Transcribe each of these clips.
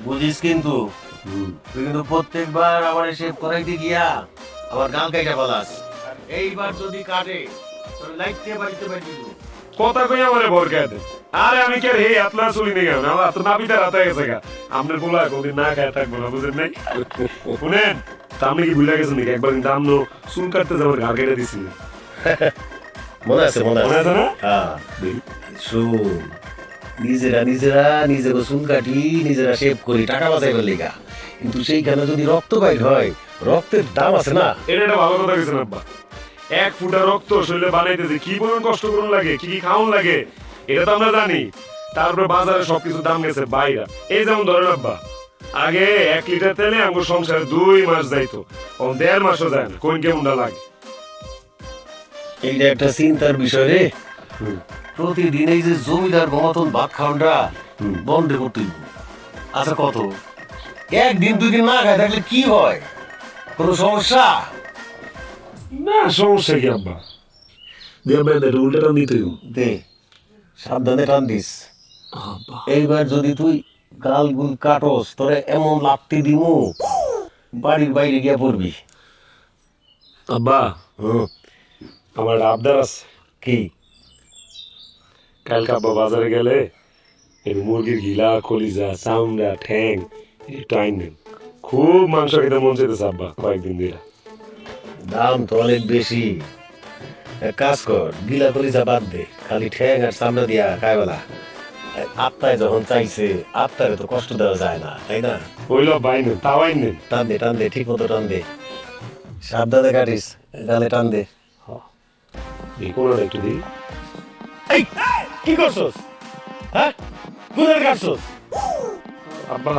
বুঝিস কিন্তু তুই কিন্তু প্রত্যেকবার আমার শেভ করাইতে গিয়া আমার গাল কাইটা বলাস এইবার যদি কাটে তোর লাইটতে বাড়িতে বাড়ি কথা কই আমারে বরকা দে আরে আমি কে রে আপনা চলি নে গেল আমার তো নাবিতে রাতে গেছে গা আপনার বলা কোনদিন না খায় থাকবো না বুঝেন নাই শুনেন আপনি কি ভুলে গেছেন নাকি একবার কিন্তু আমনো চুল কাটতে যাওয়ার ঘর কেটে দিছিল মনে আছে মনে আছে না হ্যাঁ শুন নিজেরা নিজেকে চুল কাটি নিজেরা শেভ করি টাকা বাঁচাইবার লেগা কিন্তু সেইখানে যদি রক্ত বাইর হয় রক্তের দাম আছে না এটা একটা ভালো কথা কইছেন আব্বা এক ফুটা রক্ত শরীরে বানাইতেছে কি পরিমাণ কষ্ট করুন লাগে কি কি খাওয়ান লাগে এটা তো আমরা জানি তারপরে বাজারে সবকিছু দাম গেছে বাইরা এই যেমন ধরেন আব্বা আগে 1 লিটার তেলে আমার সংসারে 2 মাস যাইতো ও 1.5 মাসও যায় না কোন কেমনটা লাগে এইটা একটা চিন্তার বিষয় রে প্রতিদিন এই যে জমিদার মতন ভাত খাওয়াটা বন্ধ করতে হইব। আচ্ছা কত একদিন দুই দিন না খায় থাকলে কি হয় কোনো সমস্যা না সমস্যা কি আব্বা দিয়ে বেঁধে উল্টাটা নিতে দে সাবধানে টান দিস এইবার যদি তুই গাল গুল কাটস তোরে এমন লাপতি দিমু বাড়ির বাইরে গিয়া পড়বি আব্বা আমার আবদার আছে কি কালকে আব্বা বাজারে গেলে এই মুরগির গিলা কলিজা চামড়া ঠ্যাং একটু আইনেন খুব মাংস খেতে মন চাইতেছে আব্বা কয়েকদিন ধরে দাম তো অনেক বেশি এক কাজ কর গিলা কলিজা বাদ দে খালি ঠ্যাং আর সামনে দিয়া খাইবেলা আত্মায় যখন চাইছে আত্মারে তো কষ্ট দেওয়া যায় না তাই না ওইল বাইনেন তাও আইনেন টান দে ঠিক মতো টান দে সাবধানে কাটিস গালে টান দে এই কোনটা একটু দিই এই কি করছস হ্যাঁ কোথায় কাটছস আব্বা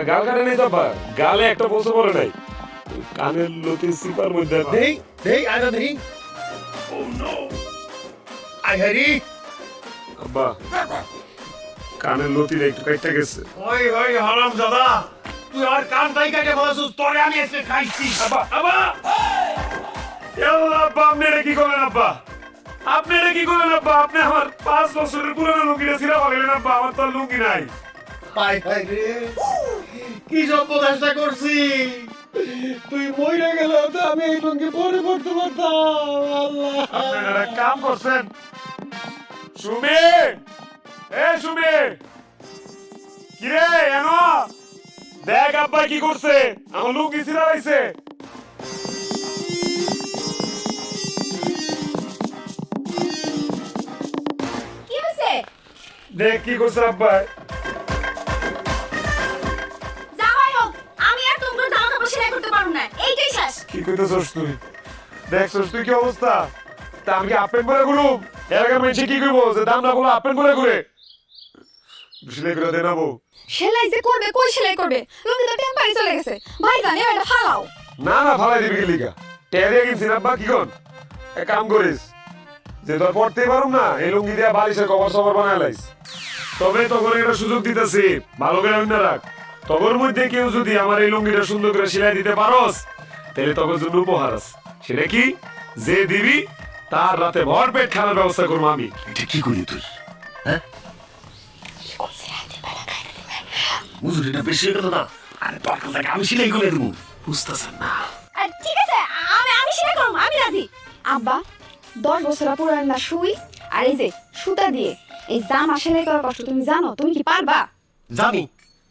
গাল কাটে নাই তো আব্বা গালে একটা বসে পড়ে নাই কানের লতি সিপার মধ্যে দেই আইনা দেই ও নো আই হরি আব্বা কানের লতির একটু কাটতে গেছে ওই হারাম দাদা তুই আর কান তাই কাটে বলছস তোরে আমি এসে খাইছি আব্বা আব্বা আব্বা আপনি এটা কি করলেন আব্বা আপনি এটা কি করলেন আব্বা আপনি আমার 5 বছরের পুরনো লুঙ্গিটা ছিঁড়া ফেলেন আব্বা আমার তো আর লুঙ্গি নাই হাই হাই রে কি সর্বনাশটা করছি তুই মইরা গেল তো আমি এই লুঙ্গি পরে পড়তে পারতাম আল্লাহ আপনারা একটা কাম করছেন সুমি সুমি কি রে এনো দেখ আব্বা কি করছে আমার লুঙ্গি ছিঁড়া হইছে কি হইছে দেখ কি করছে আব্বা যাওয়াই হোক আমি আর তোমার জামা কাপড় সেলাই করতে পারবো না এইটাই শেষ কি কইতেছস তুই দেখছস তুই কি অবস্থা তা আমি কি আপেন বলে ঘুরু এলাকার মানুষ কি কইবো যে দাম না বলে আপেন বলে ঘুরে সেলাই করে দেনাবো সেলাই যে করবে কই সেলাই করবে লুঙ্গি তো টেম্পারি চলে গেছে ভাই জানে এটা ফালাও না না ফালাই দিবি কি লিগা টেরে গেছি না আব্বা কি কোন এক কাম করিস যে তোর পড়তে পারুম না এই লুঙ্গি দিয়া বালিশের কভার সভার বানায় লাইস তবে তখন একটা সুযোগ দিতেছি ভালো করে না রাখ তখন মধ্যে কেউ যদি আমার এই লুঙ্গিটা সুন্দর করে সেলাই দিতে পারোস তাহলে তখন জন্য উপহার আছে সেটা কি যে দিবি তার রাতে ভরপেট খাওয়ার ব্যবস্থা করবো আমি এটা কি করি তুই হ্যাঁ মুজুরিটা বেশি হয়ে গেল না আরে দরকার লাগে আমি সিলাই করে দেবো বুঝতেছেন না ঠিক আছে আমি সেলাই করব আমি রাজি আব্বা 10 বছর পুরান না সুই আর এই যে সুতা দিয়ে এই জামা সেলাই করার কষ্ট তুমি জানো তুমি কি পারবা জানি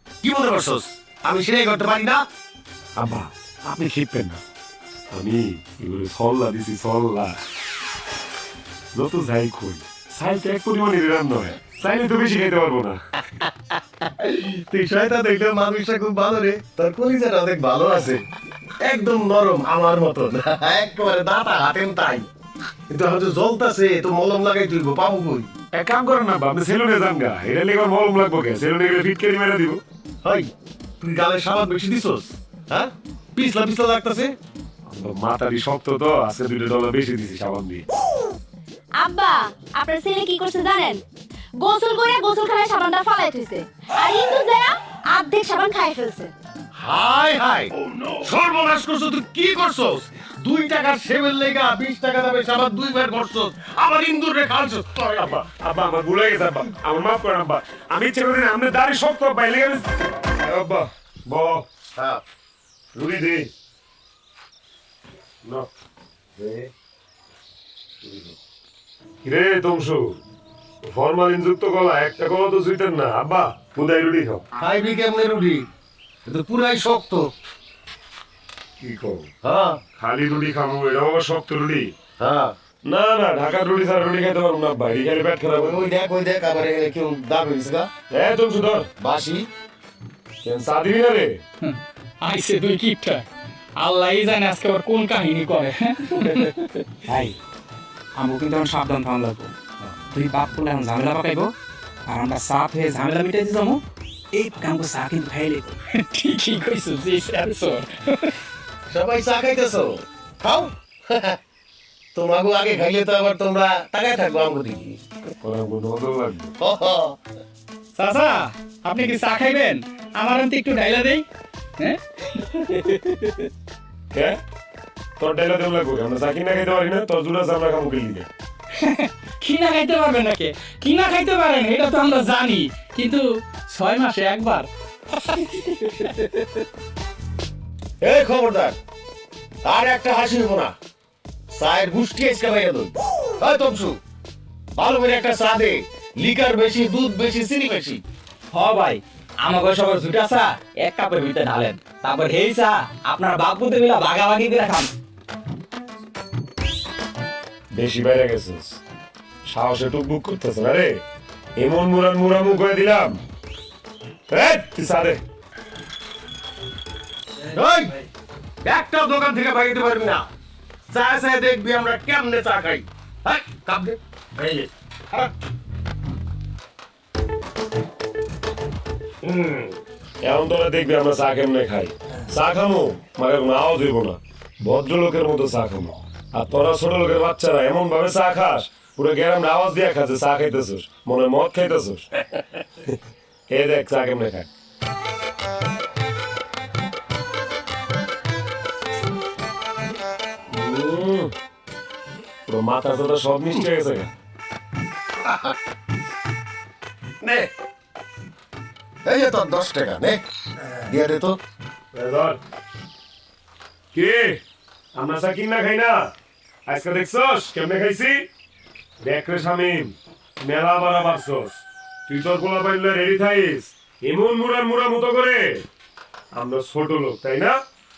কি বলতে পারছস আমি সেলাই করতে পারি না আব্বা আপনি খেপেন না আমি এগুলো সল্লা দিছি সল্লা যত যাই কই সাইতে এক পরিমাণে রান নয় চাইলে তো বেশি খেতে পারবো না তুই শয়তান দেখলে মানুষটা খুব ভালো রে তোর কলিজাটা অনেক ভালো আছে একদম নরম আমার মতন একেবারে দাঁতা হাতেন তাই কিন্তু হয়তো জ্বলতাছে তো মলম লাগাই তুলবো পাবো কই এক কাম করেন না আপনি সেলুনে যান গা এটা লেগে মলম লাগবো কে সেলুনে গেলে ফিটকারি মেরে দিব হাই তুই গালে সাবান বেশি দিছস হ্যাঁ পিছলা পিছলা লাগতাছে মাথারি শক্ত তো আজকে $2 বেশি দিছি সাবান দিয়ে আব্বা আপনার ছেলে কি করছে জানেন গোসল করে গোসলখানায় সাবানটা ফালাই থইছে আর ইন্দু যারা অর্ধেক সাবান খাই ফেলছে হাই হাই সর্বনাশ করছস তুই কি করছস 2 টাকার সেবের লেগা 20 টাকা দামে সাবান 2 বার করছস আবার ইন্দুর রে খালছস তোরে আব্বা আব্বা আমার ভুলে গেছে আব্বা আমার মাফ করেন আব্বা আমি ইচ্ছে করি না আপনি দাড়ি শক্ত পাইলে আব্বা ব হ্যাঁ রুটি দে না রে তমসু ফরমালিন যুক্ত কলা একটা কলা তো জুইতেন না আব্বা খুদাই রুটি খাও খাইবি কেমনে রুটি এ তো পুরাই শক্ত। কি কও হ্যাঁ খালি রুটি খাবো এটা আবার শক্ত রুটি হ্যাঁ না না ঢাকার রুটি ছাড়া রুটি খাইতে পারবো না আব্বা এই খালি পেট খারাপ হবে। ওই দেখ আবার এখানে কেউ দাগ হয়েছে গা হ্যাঁ তমসু ধর বাসি। কেন চা দিবি না রে আইসে দুই কিপটা আল্লাহই জানে আজকে আবার কোন কাহিনী করে। ভাই আমগো কিন্তু এখন সাবধান থাকা লাগবো। তুই বাপ করলে এখন ঝামেলা পাকাইবো আর আমরা সাফ হয়ে ঝামেলা মিটাইতে যাবো। এই কামকে চা কিন্তু খাইলে ঠিকই কইছো জি স্যার। সবাই চা খাইতেছো খাও। তোমাকে আগে খাইলে তো আবার তোমরা তাকায় থাকবো আমাকে দিকে। ওরা কোনো মজা লাগবে চাচা আপনি কি চা খাইবেন? আমার আনতে একটু ডাইলা দেই। হ্যাঁ কে তোর ডাইলা দেব লাগবে আমরা চা কিনা খাইতে পারি না তোর জুড়া চামড়া খামু গেলি কিনা খাইতে পারবেন নাকি? কিনা খাইতে পারেন এটা তো আমরা জানি, কিন্তু 6 মাসে একবার। এই খবরদার আর একটা হাসি হবো না। চায়ের গুষ্টি এসকে বাইরে দই। এই তমসু ভালো করে একটা চা দে, লিকার বেশি, দুধ বেশি, চিনি বেশি। হ ভাই আমাকে সবার দুটা চা এক কাপের ভিতরে ঢালেন, তারপর এই চা আপনার বাপুতে মিলা ভাগাভাগি করে খান। বেশি বাইরে গেছিস সাহসে টুকবুক করতেছ না রে এমন মুরামু করে দিলাম তুই চা দে এই একটা দোকান থেকে বাইরে পারবি না। চা চায় দেখবি আমরা কেমনে চা খাই। হ্যাঁ কাপ দে। এই যে এখন তোরা দেখবি আমরা চা কেমনে খাই। চা খামো মানে কোনো আওয়াজ হইব না, ভদ্রলোকের মতো চা খামো। আর তোরা ছোট লোকের বাচ্চারা এমন ভাবে চা খাস পুরো গ্রামে আওয়াজ দিয়ে খাচ্ছে চা খাইতেছিস মনে হয় মদ খাইতেছিস। এ দেখ চা কেমনে খায়। পুরো মাথা চোটা সব মিষ্টি হয়ে গেছে গা। নে এই যে তোর 10 টাকা নে দিয়ে দে তো। এ ধর। কি আমরা চা কিনা খাই না আজকে দেখছস কেমনে খাইছি। দেখ রে শামিম মেলা বাড়া বাড়ছস তুই তোর পোলা পাইলে রেডি থাইস এমন মুড়ার মতো করে। আমরা ছোট লোক তাই না,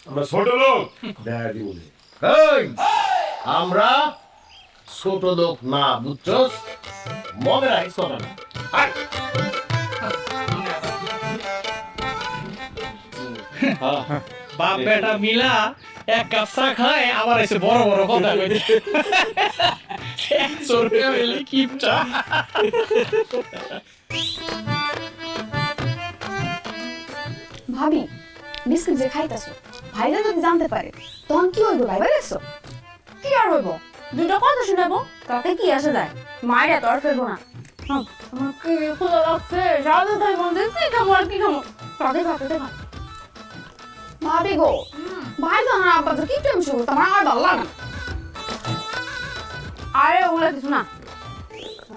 আমরা ছোট লোক দেখা দিব নে। এই আমরা ছোট লোক না বুঝছস, মনে রাখিস কথা না। আয়। বাপ বেটা মিলা এক কাপ চা খায় আবার এসে বড় বড় কথা কইতে। 100 টাকা হইলে কিপটা। ভাবি বিস্কুট যে খাইতাছো ভাইরা যদি জানতে পারে তখন কি হইব? ভাই বেরেছো কি আর হইব? দুটো কথা শুনাবো তাতে কি আসে যায়? মায়েরা তো আর ফেলবো না। আমার কি ক্ষুধা লাগছে, সারাদিন তাই বলতে কি খাবো আর কি খাবো, তাদের ভাতে ভাত। ভাবি গো ভাই তো আমার আব্বা তো কি প্রেম শুরু তোমার আর ভালো লাগে না। আরে ওগুলা কিছু না,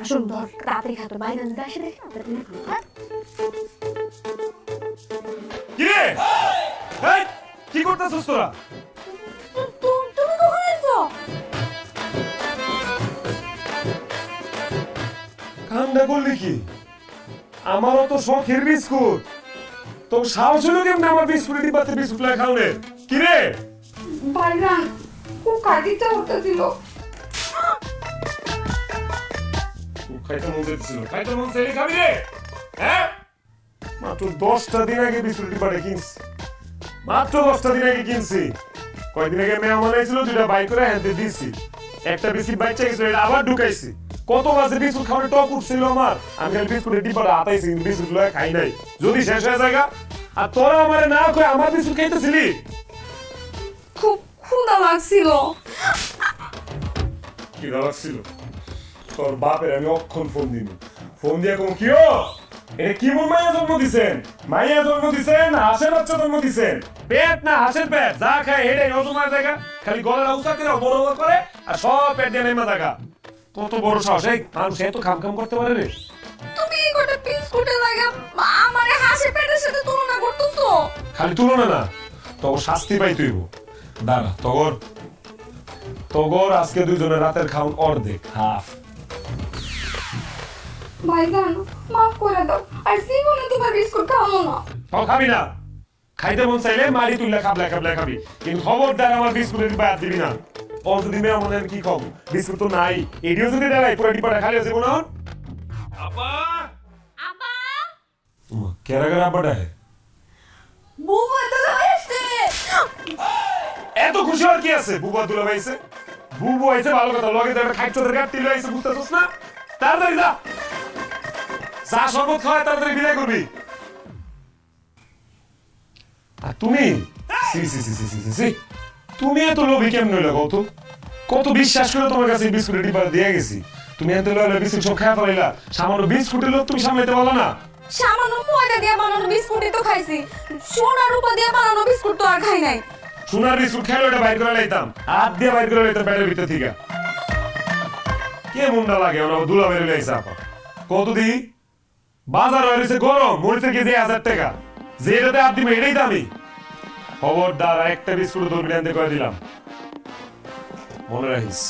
আসুন ধর তাড়াতাড়ি খাতো বাইরে যদি আসে দেখে কি রে এই কি করতেছস তোরা? তুমি কখন এসছো? কামটা করলি কি? আমারও তো শখের বিস্কুট, তো সাহস হলো কেমন আমার বিস্কুটের ডিব্বাতে বিস্কুট লাগে খাওনে? কি রে বাইরান খুব কাটিতে উঠতেছিল। খাইতে মন চাইছিল, খাইতে মন চাইলে খাবি রে? হ্যাঁ মাত্র 10টা দিন আগে বিস্কুট ডিব্বাটা কিনছি, মাত্র 10টা দিন আগে কিনছি। কয়দিন আগে মেহমান আইছিল, দুইটা বাই করে হাতে দিছি, একটা বিস্কুট বাইচা গেছিল, এটা আবার ঢুকাইছি। কত বাজে বিস্কুট খাওয়ার টক উঠছিল আমার, আমি খালি বিস্কুটের ডিব্বাটা হাতাইছি, বিস্কুট লয়ে খাই নাই, যদি শেষ হয়ে যায়। আর তোরা আমারে না কই আমার বিস্কুট খাইতেছিলি? খুব ক্ষুধা লাগছিল। কি লাগছিল? তোর বাপের আমি অক্ষণ ফোন দিন, ফোন দিয়ে কম কি এটা কি মন মাইয়া জন্ম দিছেন? মাইয়া জন্ম দিছেন না হাঁসের বাচ্চা জন্ম দিছেন? পেট না হাঁসের পেট, যা খায় এটাই অজমার জায়গা, খালি গলার উঁচা করে বড় বড় করে আর সব পেট দিয়ে নেমে থাকা। কত বড় সাহস, এই মানুষ এত খাম করতে পারে রে? তুমি এই গোটা বিস্কুটে লাগা আমারে হাসি পেটের সাথে তুলনা করতেছো? খালি তুলনা না তগর শাস্তি পাই তুইব দাঁড়া তগর আজকে দুইজনের রাতের খাউন অর্ধেক হাফ ভাইজান মাফ করে দাও আর জীবনে তোমার বিস্কুট খাবো না তাও খাবি না খাইতে মন চাইলে মারি তুললে খাবলা খাবি কিন্তু খবরদার আমার বিস্কুটের বাদ দিবি না ও যদি মেয়ে আমাদের কি কম বিস্কুট তো নাই এডিও যদি দেয় পুরো ডিপাটা খালি আছে কোন আপা আপা কেরা কেরা আব্বাটা হে বুবু তো আসছে এত খুশি আর কি আছে বুবা দুলা ভাইছে বুবু আইছে ভালো কথা লগে একটা খাইচোদের গাট তিল আইছে বুঝতেছস না তাড়াতাড়ি যা যা শরবত খাওয়া তাড়াতাড়ি বিদায় করবি আর তুমি সি সি সি সি সি সি তুমি এত লোভী কেমন হইলো কত বিশ্বাস করে তোমার কাছে বিস্কুটের ডিব্বা দিয়ে গেছি তুমি এত লোভী বিস্কুট সব খাওয়া ফেলাইলা সামান্য বিস্কুটের লোভ তুমি সামলাইতে পারো না সামান্য ময়দা দিয়ে বানানো বিস্কুটই তো খাইছি সোনা রূপা দিয়ে বানানো বিস্কুট তো আর খাই নাই সোনার বিস্কুট খেলে ওটা বাইর করে লাইতাম হাত দিয়ে বাইর করে লাইতাম পেটের ভিতর থেকে কে মুন্ডা লাগে ওরা দুলা বের লাইছে আপা কত দি বাজার হয়েছে গরম মরিচের কেজি 1000 টাকা যেটাতে হাত দিবে এটাই দামি খবরদার একটা বিস্কুট ধরবি আনতে করে দিলাম মনে রাখিস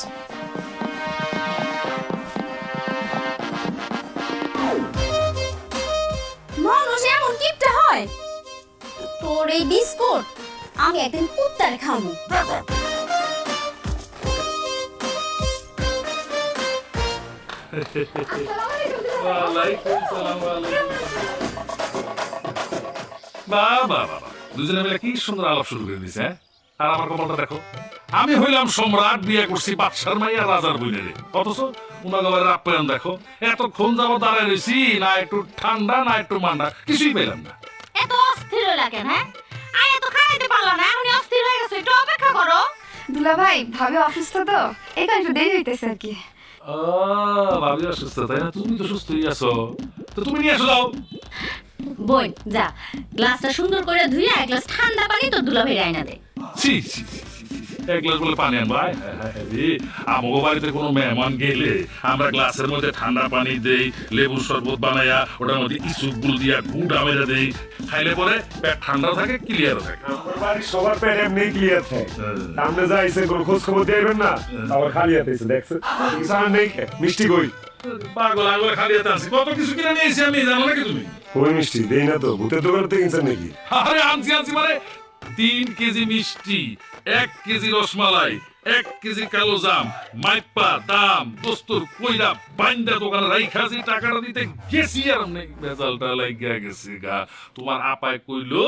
মানুষ এমন কিপটা হয় তোর এই বিস্কুট আমি একদিন কুত্তারে খাবো বাবা দুজনে মিলে কি সুন্দর আলাপ শুরু করে দিছে আর আমার কপালটা দেখো আমি হইলাম সম্রাট বিয়ে করছি বাদশার মাইয়া রাজার বইনে রে অথচ উনাগবারের আপ্যায়ন দেখো এতক্ষণ যাবো দাঁড়ায় রয়েছি না একটু ঠান্ডা না একটু মান্ডা কিছুই পেলাম না এত অস্থির লাগে হ্যাঁ আয় এত খাইতে পারলা না এখনই অস্থির হয়ে গেছে একটু অপেক্ষা করো দুলা ভাই ভাবি অসুস্থ তো এই কারণে একটু দেরি হইতেছে আর কি ভাবি অসুস্থ তাই না তুমি তো সুস্থই আছো তো তুমি নিয়ে আসো যাও বোন যা গ্লাসটা সুন্দর করে ধুইয়া এক গ্লাস ঠান্ডা পানি তো দুলাভাই রাইনা দে ছি ছি ছি, ছি, ছি। এক গ্লাস বলে পানি আনবো আমাকে বাড়িতে কোনো মেহমান গেলে আমরা গ্লাসের মধ্যে ঠান্ডা পানি দেই লেবুর শরবত বানাইয়া ওটার মধ্যে ইসুক গুল দিয়া গুড় আমেরা দেই খাইলে পরে পেট ঠান্ডা থাকে ক্লিয়ার থাকে আমার বাড়ির সবার পেট এমনি ক্লিয়ার থাকে সামনে যাইছে কোনো খোঁজ খবর দিবেন না আবার খালি হাতে এসে দেখছে ইনসান নেই মিষ্টি কই পাগল আঙুলে খালি হাতে আনছি কত কিছু কিনে নিয়েছি আমি জানো নাকি তুমি ওই মিষ্টি দেই না তো ভূতের দোকান থেকে কিনছেন নাকি আরে আনছি মানে 3 কেজি মিষ্টি 1 কেজি রসমালাই 1 কেজি কালো জাম মাইপা দাম দস্তুর কইরা বাইন্দা দোকানে রাইখা যে টাকাটা দিতে গেছি আর আমি বেজালটা লাগিয়া গেছি গা তোমার আপায় কইলো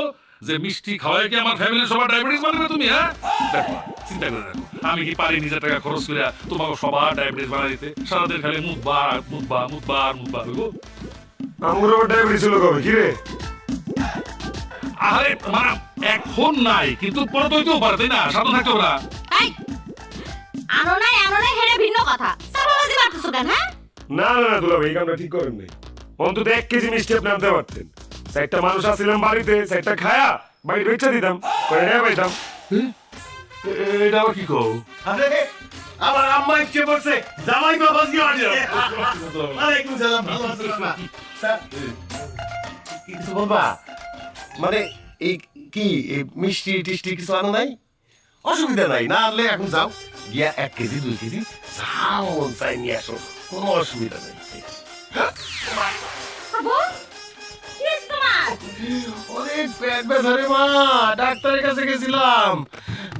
যে মিষ্টি খাওয়ায় কি আমার ফ্যামিলির সবার ডায়াবেটিস বানাবে তুমি হ্যাঁ দেখো চিন্তা করে দেখো আমি কি পারি নিজের টাকা খরচ করে তোমাকে সবার ডায়াবেটিস বানাই দিতে সারাদিন খালি মুতবার হইব আমগুলো ডায়াবেটিস ছিল কবে কি রে আরে মানে এখন নাই কিন্তু পরে তো হইতেও পারে তাই না সাধু থাকতে ওরা এই আনো নাই হেরে ভিন্ন কথা সাবাবাজি মারতেছো কেন হ্যাঁ না দুলা ভাই এই কামটা ঠিক করেন নাই অন্তত 1 কেজি মিষ্টি আপনি আনতে পারতেন চারটা মানুষ আসছিলাম বাড়িতে চারটা খায়া বাড়ি বেচা দিতাম করে নেওয়া পাইতাম এটা আবার কি কও আরে আমার আম্মা ইচ্ছে করছে জামাই বাবা দিয়ে আসে আলাইকুম সালাম ভালো আছেন না স্যার কিছু বলবা মানে এই কি এই মিষ্টি টিষ্টি কিছু আনো নাই অসুবিধা নাই না আনলে এখন যাও গিয়া 1 কেজি 2 কেজি যাও চাই নিয়ে আসো কোনো অসুবিধা নেই বাবু কি হইছে তোমার অনেক পেট ব্যথা রে মা ডাক্তারের কাছে গেছিলাম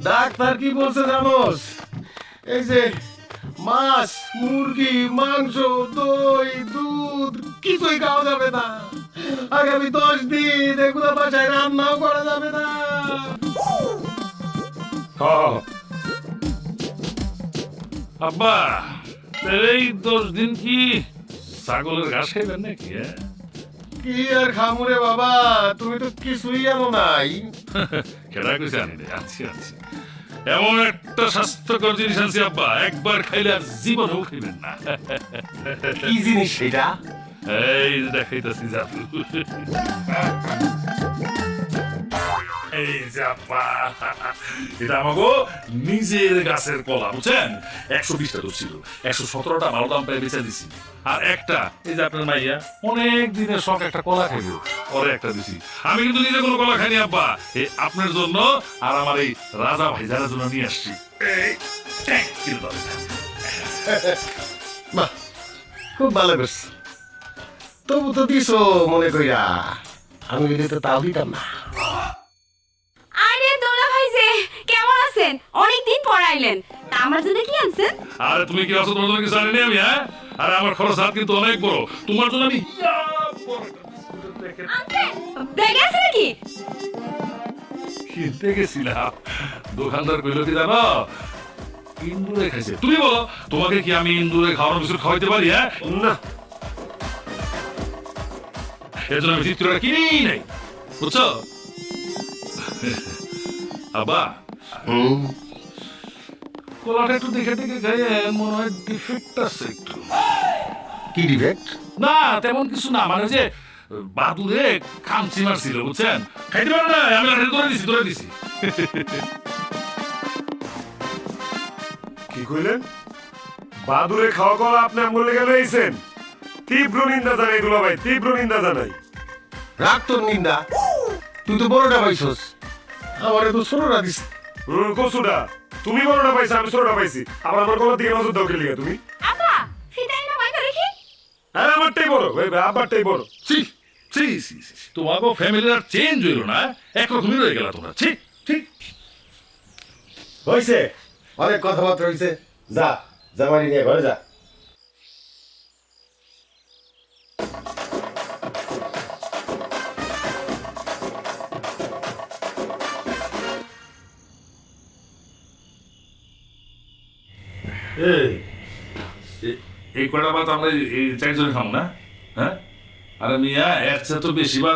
ডাক্তার কি বলছে জানোস এই যে মাছ মুরগি মাংস দই দুধ কিছুই খাওয়া যাবে না আগামী 10 দিন এগুলো বাসায় রান্নাও করা যাবে না আব্বা এই 10 দিন কি ছাগলের ঘাস খাইবেন নাকি হ্যাঁ কি আর খামুরে বাবা তুমি তো কিছুই আনো নাই কেডা কইছে আনি রে আনছি এমন একটা স্বাস্থ্যকর জিনিস আনছি আব্বা একবার খাইলে আর জীবনেও খাইবেন না কি জিনিস সেটা এই যে দেখাইতাছি জাদু এই যাপা এটা আমাকে নিজের গাছের কলা বুঝছেন 120টা তো ছিল 117টা ভালো দাম পেয়ে বেচে দিছি আর একটা এই যে আপনার মাইয়া অনেক দিনের শখ একটা কলা খাইবো পরে একটা দিছি আমি কিন্তু নিজে কোনো কলা খাইনি আব্বা এই আপনার জন্য আর আমার এই রাজা ভাইজানের জন্য নিয়ে আসছি এই কিলো দাও। বাহ খুব ভালো করছি তবু তো দিছো মনে কইরা আমি যদি তো তাও দিতাম না আরে দোলা ভাই যে কেমন আছেন অনেকদিন পর আইলেন তা আমার জন্য কি আনছেন আরে তুমি কি আছো তোমার জন্য কিছু আনিনি আমি হ্যাঁ আরে আমার খরচ হাত কিন্তু অনেক বড় তোমার জন্য আমি ব্যাগ আছে নাকি কিনতে গেছিলাম দোকানদার কইল কি জানো ইন্দুরে খাইছে তুমি বলো তোমাকে কি আমি ইন্দুরে খাওয়ানোর বিস্কুট খাওয়াইতে পারি হ্যাঁ না এর জন্য আমি চিত্রটা কিনি নাই বুঝছো আবা হুম কলাটা একটু দেখে দেখে গায়ে মনে হয় ডিফেক্ট আছে একটু কি ডিফেক্ট না তেমন কিছু না মানে যে বাদুরে খামচি মারছিল বুঝছেন খাইতে পারে না আমি ধরে দিছি কি কইলেন বাদুরে খাওয়া কলা আপনি আমগুলো লেগে রয়েছেন তীব্র নিন্দা জানাই দুলা ভাই তীব্র নিন্দা জানাই রাগ তোর নিন্দা তুই তো বড়টা পাইছস আমারে তো ছোটটা দিস কসুডা তুমি বড়টা পাইছো আমি ছোটটা পাইছি আবার আমার কলার দিকে নজর দাও খেলিয়া তুমি আপা ফিতাই না মাইকা রেখি আরে আমারটাই বড় আব্বারটাই বড় ছি ছি ছি ছি, তোমাকে ফ্যামিলি আর চেঞ্জ হইলো না একরকমই রয়ে গেল তোমরা ছি ছি হইছে অনেক কথাবার্তা হইছে যা জামাই নিয়ে ঘরে যা এই কটা ভাত আমরা এই চারজনে খাবো না হ্যাঁ আরে মিয়া এর চেয়ে তো বেশি ভাত